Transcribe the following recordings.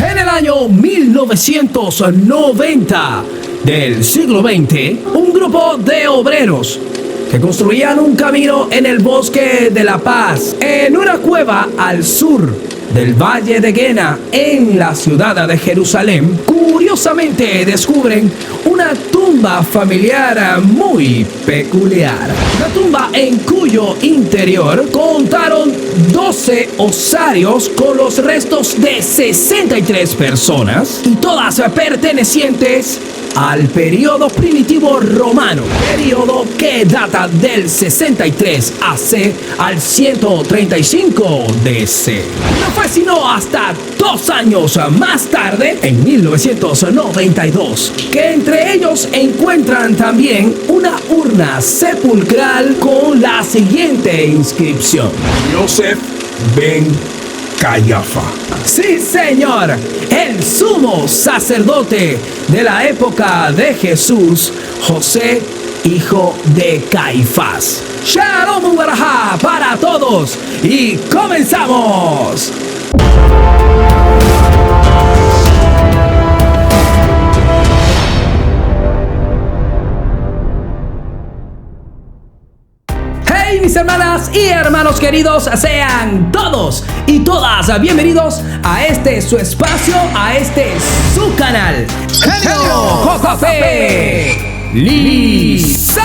En el año 1990 del siglo XX, un grupo de obreros que construían un camino en el bosque de La Paz, en una cueva al sur del Valle de Guena, en la ciudad de Jerusalén, curiosamente descubren una tumba familiar muy peculiar. Una tumba en cuyo interior contaron 12 osarios con los restos de 63 personas y todas pertenecientes al periodo primitivo romano, periodo que data del 63 AC al 135 DC. No fue sino hasta 2 años más tarde, en 1992, que entre ellos encuentran también una urna sepulcral con la siguiente inscripción: Joseph ben Cayafa. Sí, señor, el sumo sacerdote de la época de Jesús, José, hijo de Caifás. Shalom Ubarajá para todos y comenzamos. Mis hermanas y hermanos queridos, sean todos y todas bienvenidos a este su espacio, a este su canal, Genio Café Lisa.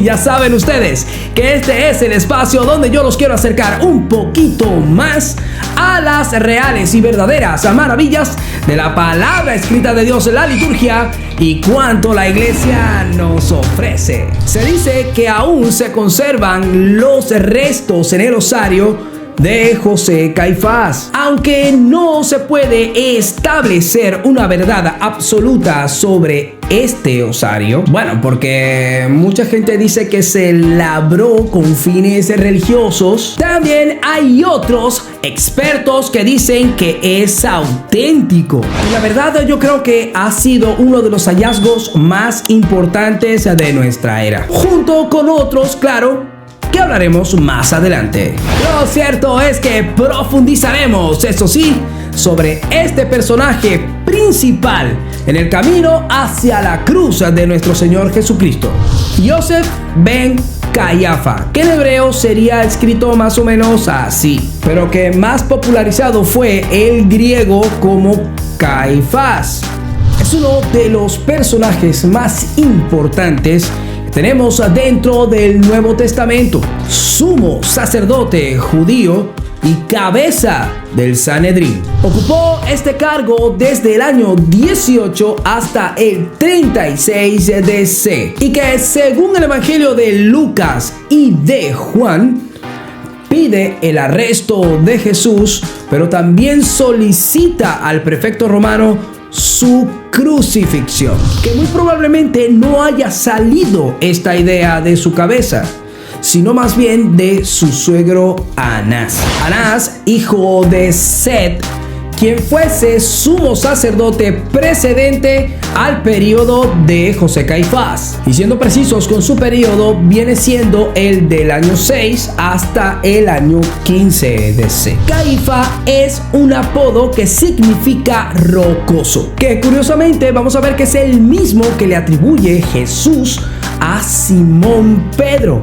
Ya saben ustedes que este es el espacio donde yo los quiero acercar un poquito más a las reales y verdaderas maravillas de la palabra escrita de Dios, la liturgia y cuanto la iglesia nos ofrece. Se dice que aún se conservan los restos en el osario de José Caifás, aunque no se puede establecer una verdad absoluta sobre este osario. Bueno, porque mucha gente dice que se labró con fines religiosos. También hay otros expertos que dicen que es auténtico. Y la verdad, yo creo que ha sido uno de los hallazgos más importantes de nuestra era, junto con otros, claro, que hablaremos más adelante. Lo cierto es que profundizaremos, eso sí, sobre este personaje principal en el camino hacia la cruz de nuestro Señor Jesucristo, Joseph ben Cayafa, que en hebreo sería escrito más o menos así, pero que más popularizado fue el griego como Caifás. Es uno de los personajes más importantes tenemos dentro del Nuevo Testamento, sumo sacerdote judío y cabeza del Sanedrín. Ocupó este cargo desde el año 18 hasta el 36 DC, y que según el Evangelio de Lucas y de Juan, pide el arresto de Jesús, pero también solicita al prefecto romano su crucifixión, que muy probablemente no haya salido esta idea de su cabeza, sino más bien de su suegro Anás. Anás, hijo de Set, quien fuese sumo sacerdote precedente al periodo de José Caifás. Y siendo precisos con su periodo, viene siendo el del año 6 hasta el año 15 DC. Caifa es un apodo que significa rocoso, que curiosamente vamos a ver que es el mismo que le atribuye Jesús a Simón Pedro,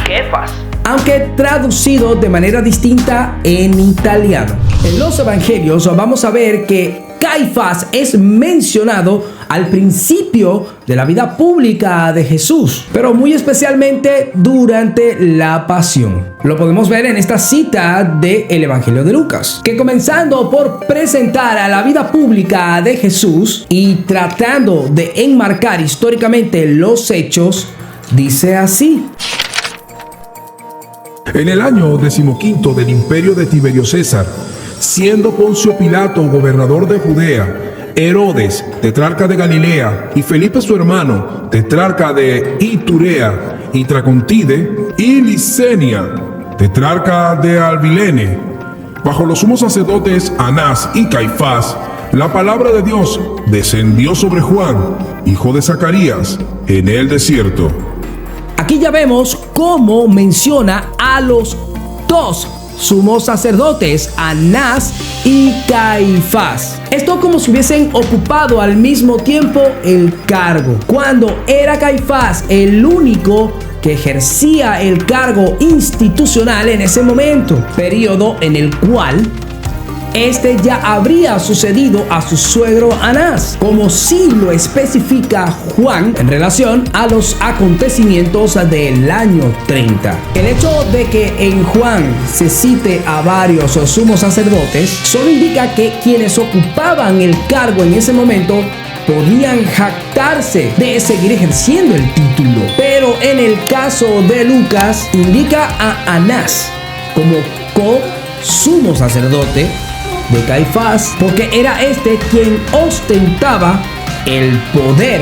Kefas, aunque traducido de manera distinta en italiano. En los evangelios vamos a ver que Caifás es mencionado al principio de la vida pública de Jesús, pero muy especialmente durante la pasión. Lo podemos ver en esta cita del Evangelio de Lucas, que comenzando por presentar a la vida pública de Jesús y tratando de enmarcar históricamente los hechos, dice así: En el año 15 del imperio de Tiberio César, siendo Poncio Pilato gobernador de Judea, Herodes, tetrarca de Galilea, y Felipe su hermano, tetrarca de Iturea y Tracontide, y Licenia, tetrarca de Albilene, bajo los sumos sacerdotes Anás y Caifás, la palabra de Dios descendió sobre Juan, hijo de Zacarías, en el desierto. Aquí ya vemos cómo menciona a los dos sumos sacerdotes, Anás y Caifás. Esto como si hubiesen ocupado al mismo tiempo el cargo, cuando era Caifás el único que ejercía el cargo institucional en ese momento, periodo en el cual este ya habría sucedido a su suegro Anás, como sí lo especifica Juan en relación a los acontecimientos del año 30. El hecho de que en Juan se cite a varios sumos sacerdotes solo indica que quienes ocupaban el cargo en ese momento podían jactarse de seguir ejerciendo el título. Pero en el caso de Lucas indica a Anás como co-sumo sacerdote de Caifás, porque era este quien ostentaba el poder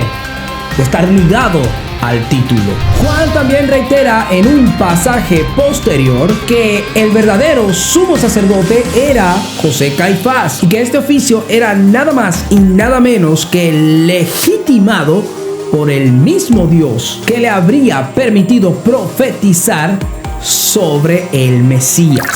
de estar ligado al título. Juan también reitera en un pasaje posterior que el verdadero sumo sacerdote era José Caifás y que este oficio era nada más y nada menos que legitimado por el mismo Dios, que le habría permitido profetizar sobre el Mesías.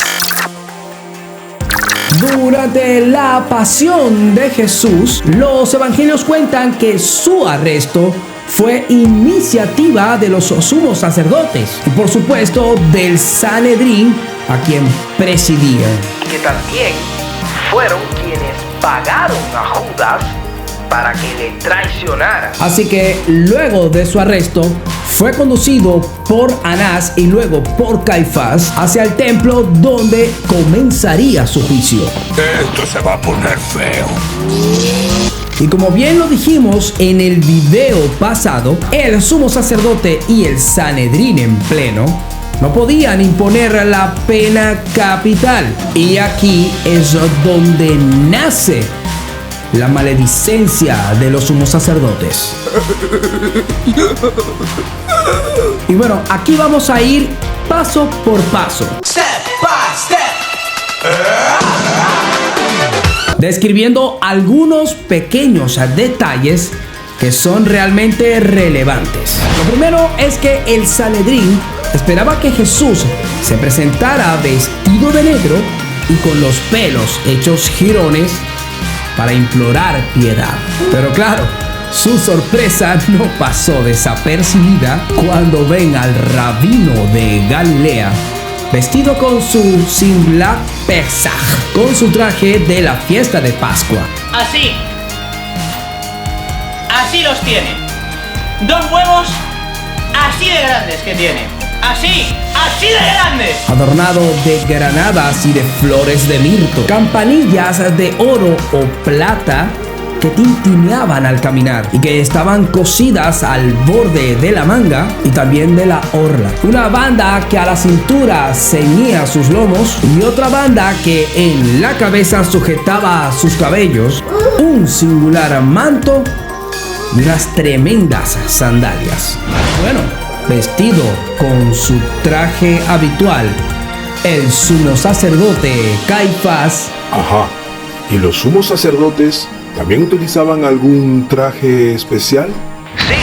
Durante la pasión de Jesús, los evangelios cuentan que su arresto fue iniciativa de los sumos sacerdotes y por supuesto del Sanedrín, a quien presidían. Que también fueron quienes pagaron a Judas para que le traicionara. Así que luego de su arresto fue conducido por Anás y luego por Caifás hacia el templo donde comenzaría su juicio. Esto se va a poner feo. Y como bien lo dijimos en el video pasado, el sumo sacerdote y el Sanedrín en pleno no podían imponer la pena capital. Y aquí es donde nace la maledicencia de los sumos sacerdotes. Y bueno, aquí vamos a ir paso por paso, Step by step. describiendo algunos pequeños detalles que son realmente relevantes. Lo primero es que el Sanedrín esperaba que Jesús se presentara vestido de negro y con los pelos hechos jirones para implorar piedad. Pero claro, su sorpresa no pasó desapercibida cuando ven al rabino de Galilea vestido con su Simlat Pesach, con su traje de la fiesta de Pascua. Así los tiene. 2 huevos así de grandes que tiene. Así de grandes. Adornado de granadas y de flores de mirto, campanillas de oro o plata que tintineaban al caminar y que estaban cosidas al borde de la manga y también de la orla. Una banda que a la cintura ceñía sus lomos y otra banda que en la cabeza sujetaba sus cabellos, un singular manto y unas tremendas sandalias. Bueno, vestido con su traje habitual, el sumo sacerdote Caifás. Ajá. ¿Y los sumos sacerdotes también utilizaban algún traje especial? Sí,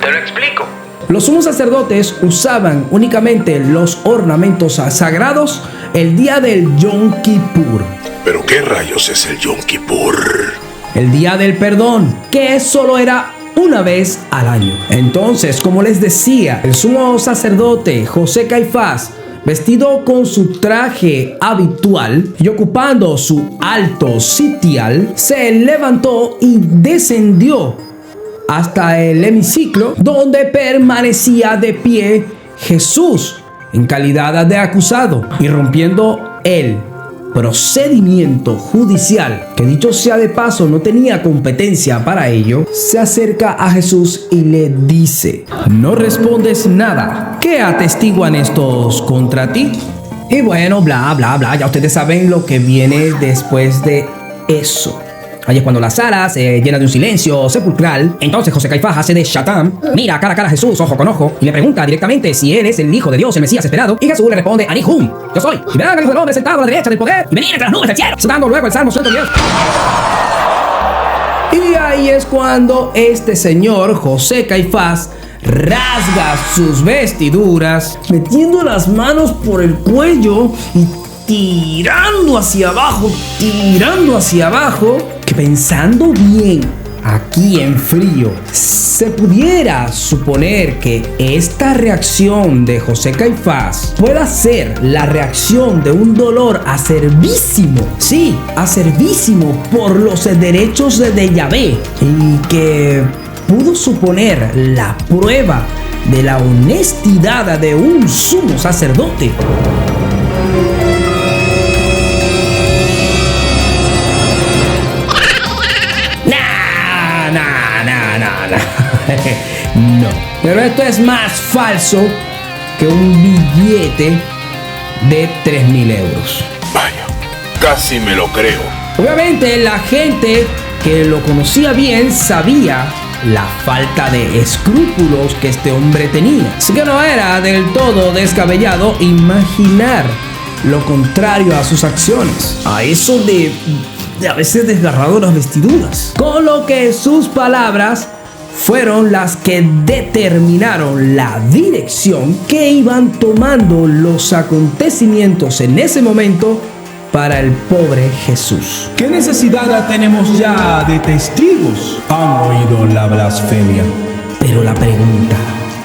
te lo explico. Los sumos sacerdotes usaban únicamente los ornamentos sagrados el día del Yom Kippur. ¿Pero qué rayos es el Yom Kippur? El día del perdón, que solo era una vez al año. Entonces, como les decía, el sumo sacerdote José Caifás, vestido con su traje habitual y ocupando su alto sitial, se levantó y descendió hasta el hemiciclo donde permanecía de pie Jesús en calidad de acusado, irrumpiendo el procedimiento judicial, que dicho sea de paso no tenía competencia para ello. Se acerca a Jesús y le dice: ¿no respondes nada? ¿Qué atestiguan estos contra ti? Y bueno, bla bla bla, ya ustedes saben lo que viene después de eso. Ahí es cuando la sala se llena de un silencio sepulcral. Entonces José Caifás hace de Shatán, mira cara a cara a Jesús, ojo con ojo, y le pregunta directamente si él es el Hijo de Dios, el Mesías esperado. Y Jesús le responde: Anihum, yo soy. Y verán al Hijo del Hombre sentado a la derecha del poder y venir entre las nubes del cielo. Citando luego el Salmo 110. Y ahí es cuando este señor José Caifás rasga sus vestiduras, metiendo las manos por el cuello y tirando hacia abajo, que pensando bien, aquí en frío, se pudiera suponer que esta reacción de José Caifás pueda ser la reacción de un dolor acervísimo, sí, acervísimo por los derechos de Yahvé, y que pudo suponer la prueba de la honestidad de un sumo sacerdote. No, pero esto es más falso que un billete de 3.000 euros. Vaya, casi me lo creo. Obviamente la gente que lo conocía bien sabía la falta de escrúpulos que este hombre tenía. Así que no era del todo descabellado imaginar lo contrario a sus acciones, a eso de a veces desgarradoras vestiduras. Con lo que sus palabras fueron las que determinaron la dirección que iban tomando los acontecimientos en ese momento para el pobre Jesús. ¿Qué necesidad tenemos ya de testigos? Han oído la blasfemia. Pero la pregunta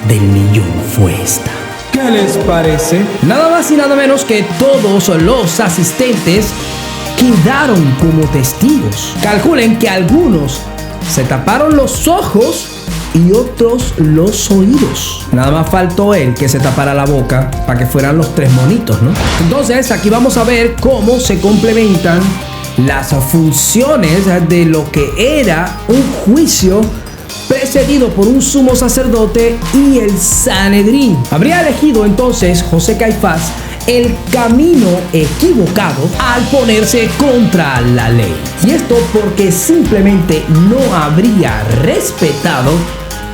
del millón fue esta: ¿Qué les parece? Nada más y nada menos que todos los asistentes quedaron como testigos. Calculen que algunos se taparon los ojos y otros los oídos. Nada más faltó él que se tapara la boca para que fueran los 3 monitos, ¿no? Entonces aquí vamos a ver cómo se complementan las funciones de lo que era un juicio precedido por un sumo sacerdote y el Sanedrín. Habría elegido entonces José Caifás el camino equivocado al ponerse contra la ley. Y esto porque simplemente no habría respetado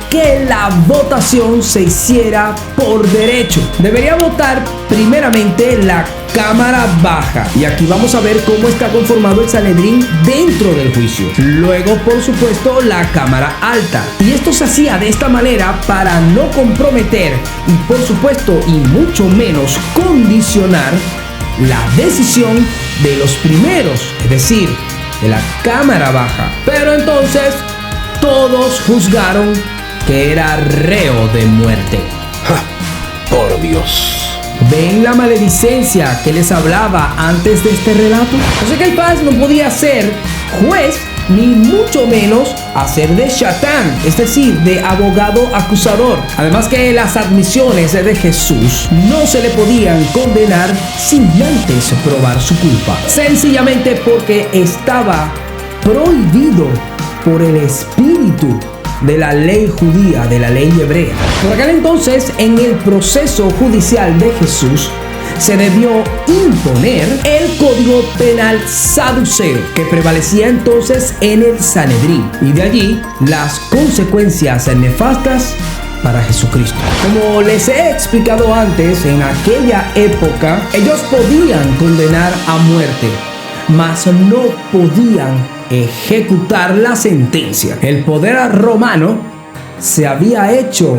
que la votación se hiciera por derecho. Debería votar primeramente la Cámara Baja. Y aquí vamos a ver cómo está conformado el Sanedrín dentro del juicio. Luego, por supuesto, la Cámara Alta. Y esto se hacía de esta manera para no comprometer y, por supuesto, y mucho menos condicionar la decisión de los primeros, es decir, de la Cámara Baja. Pero entonces, todos juzgaron que era reo de muerte. ¡Ja! Por Dios. ¿Ven la maledicencia que les hablaba antes de este relato? José Caifás no podía ser juez, ni mucho menos hacer de Shatán, es decir, de abogado acusador. Además que las admisiones de Jesús no se le podían condenar sin antes probar su culpa, sencillamente porque estaba prohibido por el espíritu de la ley judía, de la ley hebrea. Por aquel entonces, en el proceso judicial de Jesús, se debió imponer el código penal saduceo que prevalecía entonces en el Sanedrín, y de allí las consecuencias nefastas para Jesucristo. Como les he explicado antes, en aquella época ellos podían condenar a muerte, mas no podían ejecutar la sentencia. El poder romano se había hecho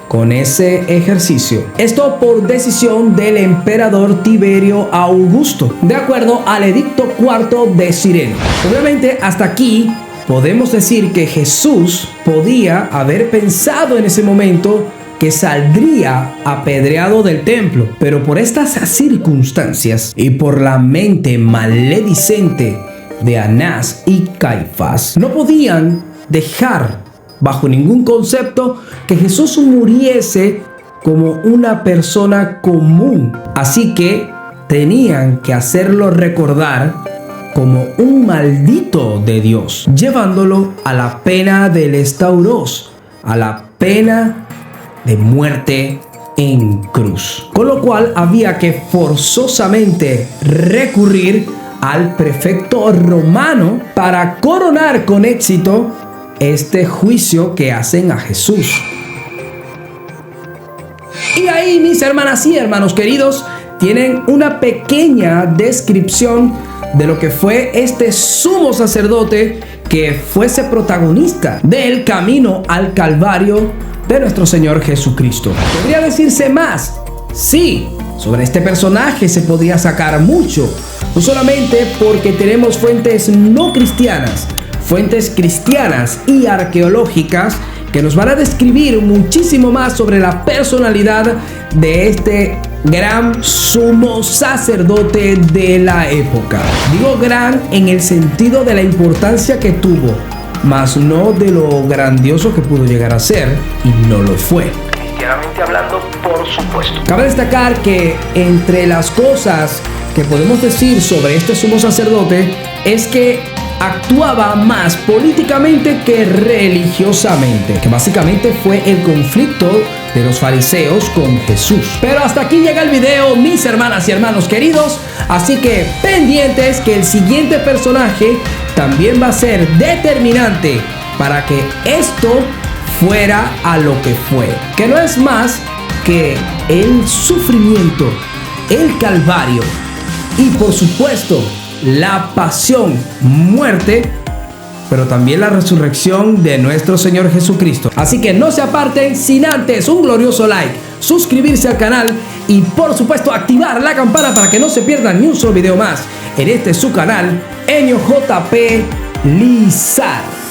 con ese ejercicio. Esto por decisión del emperador Tiberio Augusto, de acuerdo al edicto IV de Cirene. Obviamente, hasta aquí podemos decir que Jesús podía haber pensado en ese momento que saldría apedreado del templo, pero por estas circunstancias y por la mente maledicente de Anás y Caifás, no podían dejar bajo ningún concepto que Jesús muriese como una persona común. Así que tenían que hacerlo recordar como un maldito de Dios, llevándolo a la pena del estauros, a la pena de muerte en cruz. Con lo cual había que forzosamente recurrir al prefecto romano para coronar con éxito este juicio que hacen a Jesús. Y ahí, mis hermanas y hermanos queridos, tienen una pequeña descripción de lo que fue este sumo sacerdote que fuese protagonista del camino al Calvario de nuestro Señor Jesucristo. ¿Podría decirse más? Sí, Sobre este personaje se podría sacar mucho, no solamente porque tenemos fuentes no cristianas, fuentes cristianas y arqueológicas que nos van a describir muchísimo más sobre la personalidad de este gran sumo sacerdote de la época. Digo gran en el sentido de la importancia que tuvo, mas no de lo grandioso que pudo llegar a ser, y no lo fue. Cristianamente hablando, por supuesto. Cabe destacar que entre las cosas que podemos decir sobre este sumo sacerdote es que actuaba más políticamente que religiosamente, que básicamente fue el conflicto de los fariseos con Jesús. Pero hasta aquí llega el video, mis hermanas y hermanos queridos, así que pendientes que el siguiente personaje también va a ser determinante para que esto fuera a lo que fue, que no es más que el sufrimiento, el calvario y por supuesto la pasión, muerte, pero también la resurrección de nuestro Señor Jesucristo. Así que no se aparten sin antes un glorioso like, suscribirse al canal y por supuesto activar la campana para que no se pierdan ni un solo video más en este su canal, Enio JP Lizar.